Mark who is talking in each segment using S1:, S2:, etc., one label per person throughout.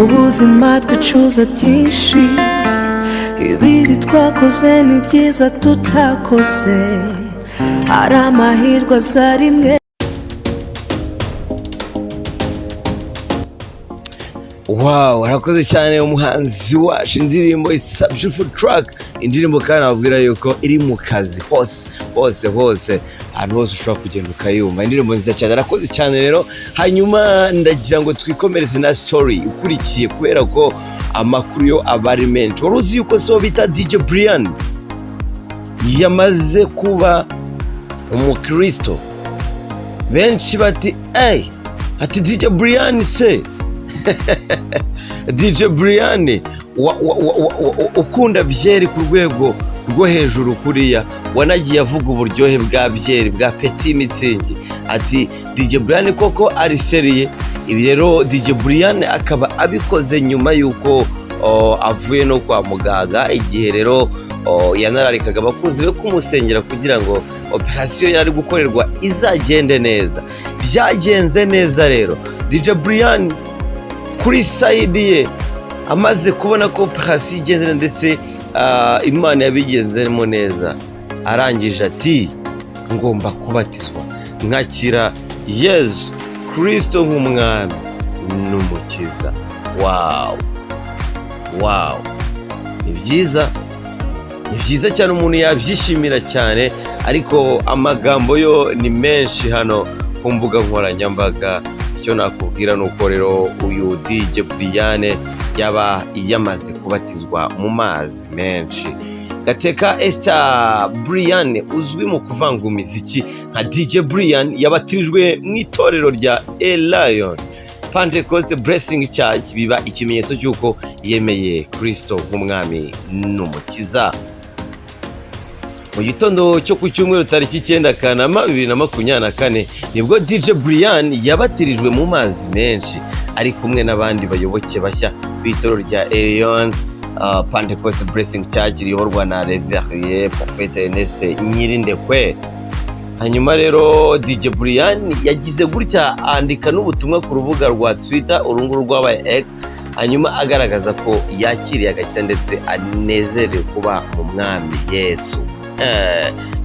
S1: ubuzima twicuza byinshi, ibibi twakoze ni byiza tutakoze, hari amahirwe aza rimwe.
S2: Wow, arakoze cyane umuhanzi wacu, indirimbo is a beautiful track, indirimbo kandi abwira yuko iri mu kazi hose ahantu hose ushobora kugenda ukayumva, indirimbo nziza cyane, arakoze cyane rero. Hanyuma ndagira ngo twikomereze na story ukurikiye, kubera ko amakuru yo abari menshi. Wari uzi yuko so bita DJ Brian yamaze kuba umukristo? Benshi bati ati DJ Brian se DJ Brian ukunda byeri ku rwego rwo hejuru kuriya, wanagiye avuga uburyohe bwa byeri bwa Petit Mitsingi, ati DJ Brian koko ari seriye. Ibi rero DJ Brian akaba abikoze nyuma yuko avuye no kwa muganga, igihe rero yanararikaga abakunzi be kumusengera kugira ngo operasiyo yari gukorerwa izagende neza. Byagenze neza rero, DJ Brian kuri side ye amaze kubona ko operasiyo igenze ndetse Imana yabigenzemo neza, arangije ati ngomba kubatizwa nkakira Yesu Kristo nk'umwami n'umukiza. Wow, ni byiza cyane, umuntu yabyishimira cyane, ariko amagambo yo ni menshi hano ku mbuga nkoranyambaga. Icyo nakubwira ni uko rero uyu DJ Brian yaba yamaze kubatizwa mu mazi menshi. Gateka Esther Brian uzwi mu kuvanga umuziki nka DJ Brian yabatirijwe mu itorero rya Lion Pentecost Blessing Church, biba ikimenyetso cy'uko yemeye Kristo nk'umwami n'umukiza. Mu gitondo cyo ku cyumweru tariki 9 Kanama 2024 nibwo DJ Brian yabatirijwe mu mazi menshi ari kumwe n'abandi bayoboke bashya b'itorero rya Lion Pentecost Blessing Church riyoborwa na Reverend Prophet Ernest Nyirindekwe. Hanyuma rero DJ Brian yagize gutya andika n'ubutumwa ku rubuga rwa Twitter urunguru rw'abaye X, hanyuma agaragaza ko yakiriye agakiza ndetse anezerewe kuba mu mwami Yesu.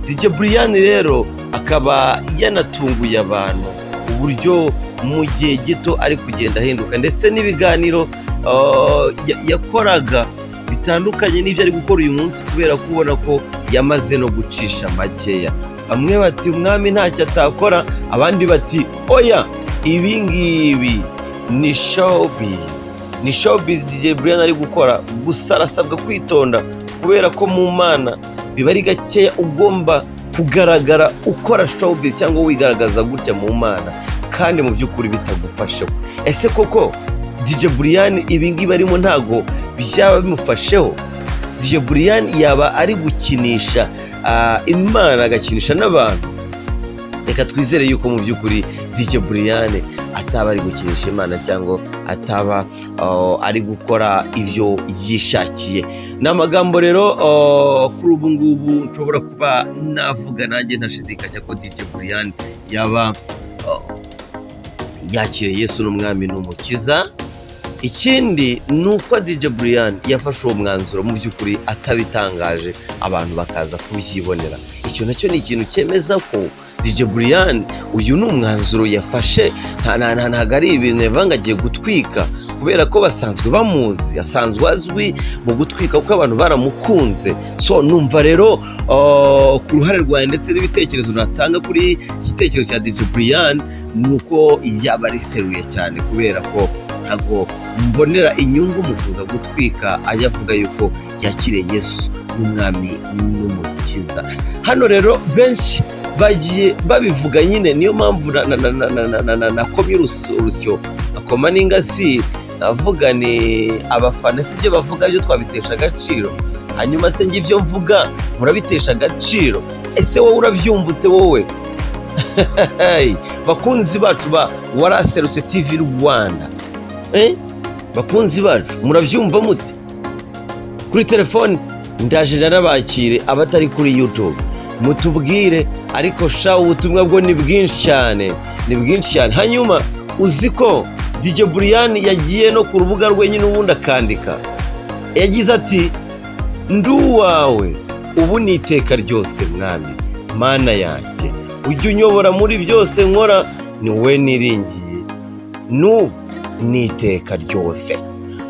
S2: DJ Brian rero akaba yanatunguye abantu uburyo mu gihe gito ari kugenda ahinduka, ndetse n'ibiganiro yakoraga bitandukanye n'ibyo ari gukora uyu munsi, kubera kubona ko yamaze no gucisha makeya. Bamwe bati umwami ntacyo atakora, abandi bati oya ibi ngibi ni showbiz DJ Brian ari gukora. Gusa arasabwa kwitonda, kubera ko mu Mana biba ari gakeya ugomba kugaragara ukora showbiz cyangwa wigaragaza gutya mu Mana kandi mu by'ukuri bitagufasheho. Ese koko DJ Brian ibi ngibi arimo ntago byaba bimufasheho? DJ Brian yaba ari gukinisha Imana agakinisha n'abantu? Reka twizere yuko mu by'ukuri DJ Brian ataba ari gukinisha Imana cyangwa ataba ari gukora ibyo yishakiye. N'amagambo rero kuri ubu ngubu nshobora kuba navuga nanjye ntashidikanya ko DJ Brian yaba yakiriye Yesu n'umwami n'umukiza. Ikindi ni uko DJ Brian yafashe uwo mwanzuro mu by'ukuri atabitangaje, abantu bakaza kubyibonera. Icyo nacyo ni ikintu cyemeza ko DJ Brian uyu ni umwanzuro yafashe, ntabwo ari ibintu yavanga agiye gutwika, kubera ko basanzwe bamuzi, asanzwe azwi mu gutwika kuko abantu baramukunze. So numva rero ku ruhare rwawe ndetse n'ibitekerezo natanga kuri igitekerezo cya DJ Brian nuko yaba ari seruye cyane, kubera ko ntabwo mbonera inyungu mu kuza gutwika ajya avuga yuko yakiriye Yesu n'umwami n'umukiza. Hano rero benshi bagiye babivuga nyine, niyo mpamvu nakomye urusyo akoma n'ingasi, avuga ni abafana si ibyo bavuga byo twabitesha agaciro, hanyuma se njye ibyo mvuga murabitesha agaciro. Ese wowe urabyumva ute wowe? Bakunzi bacu ba Waraserutse TV Rwanda, bakunzi bacu murabyumva mute? Kuri telefone ndaje narabakire, abatari kuri YouTube mutubwire, ariko ubutumwa bwo ni bwinshi cyane. Hanyuma uzi ko DJ Brian yagiye no ku rubuga rwe nyine ubundi akandika, yagize ati ndi uwawe ubu ni iteka ryose mwami mana yanjye, ujya unyobora muri byose nkora, ni wowe niringiye n'ubu ni iteka ryose.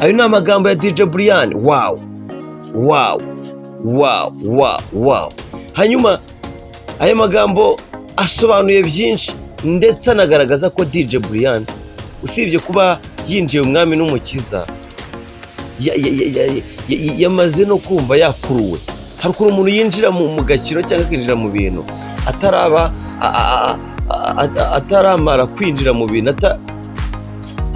S2: Ayo ni amagambo ya DJ Brian. Wow wow wow wow wow. Hanyuma aya magambo asobanuye byinshi ndetse anagaragaza ko DJ Brian usibye kuba yinjiye umwami n'umukiza yamaze no kumva yakuruwe. Hari ukuntu umuntu yinjira mu gakino cyangwa akinjira mu bintu ataramara kwinjira mu bintu,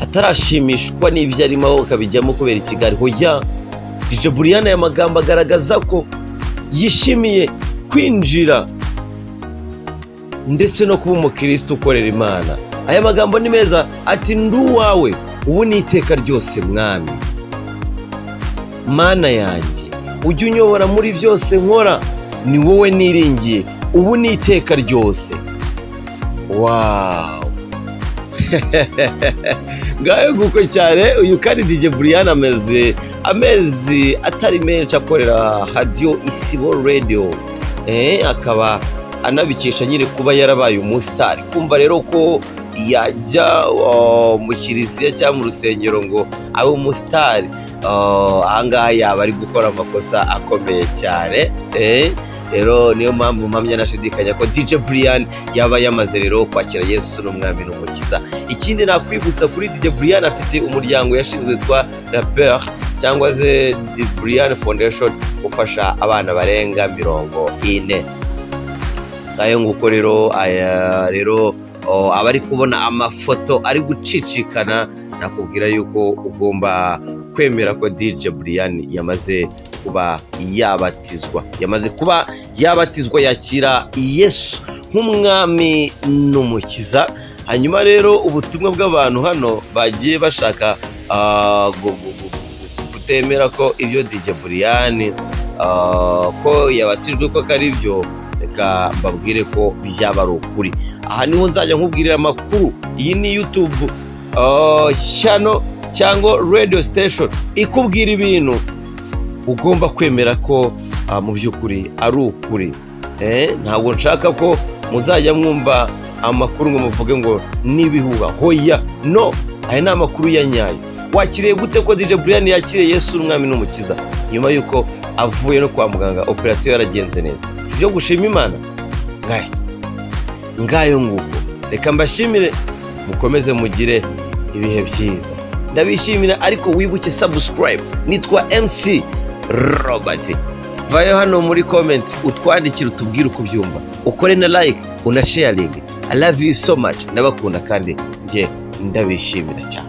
S2: atarashimishwa n'ibyo arimo akabijyamo kubera ikigali. Hoya, DJ Brian aya magambo agaragaza ko yishimiye kwinjira ndetse no kuba umukristo ukorera Imana. Aya magambo ni meza, ati ndi uwawe ubu ni iteka ryose mwami mana yanjye, ujya unyobora muri byose nkora, ni wowe niringiye ubu ni iteka ryose. Wow ngayo guko cyane. Uyu kandi DJ Brian amezi atari menshi akorera Radio Isibo Radio, akaba anabikesha nyine kuba yarabaye umusitari. Kumva rero ko yajya mu kiliziya cyangwa mu rusengero ngo abe umusitari, ahangaha yaba ari gukora amakosa akomeye cyane. Rero niyo mpamvu mpamya nashidikanya ko DJ Brian yaba yamaze rero kwakira Yesu n'umwami n'umukiza. Ikindi nakwibutsa kuri DJ Brian, afite umuryango yashinzwe witwa Rapper cyangwa se The Brian Foundation ufasha abana barenga 40. Ayo nguko rero abari kubona amafoto ari gucicikana, nakubwira yuko ugomba kwemera ko DJ Brian yamaze kuba yabatizwa, yakira Yesu nk'umwami n'umukiza. Hanyuma rero ubutumwa bw'abantu hano bagiye bashaka kutemera ko ibyo DJ Brian ko yabatijwe ko ari byo, reka mbabwire ko byaba ari ukuri. Aha niho nzajya nkubwirira amakuru. Iyi ni YouTube channel cyangwa radio station ikubwira ibintu ugomba kwemera ko mu by'ukuri ari ukuri. Ntabwo nshaka ko muzajya mwumva amakuru ngo muvuge ngo nibihuha. Hoya, no, aya ni amakuru ya nyayo. Wakiriye gute ko DJ Brian yakiriye Yesu n'umwami n'umukiza nyuma yuko avuye no kwa muganga, operation yaragenze neza? Sibyo gushima Imana? Ngayo nguko. Reka mbashimire, mukomeze mugire ibihe byiza. Ndabishimira, ariko wibuke subscribe. Nitwa MC Robert. Vayo hano muri comment utwandikira utubwire uko byumva, ukore na like, una sharing. I love you so much. Ndabakunda kandi nje ndabishimira cyane.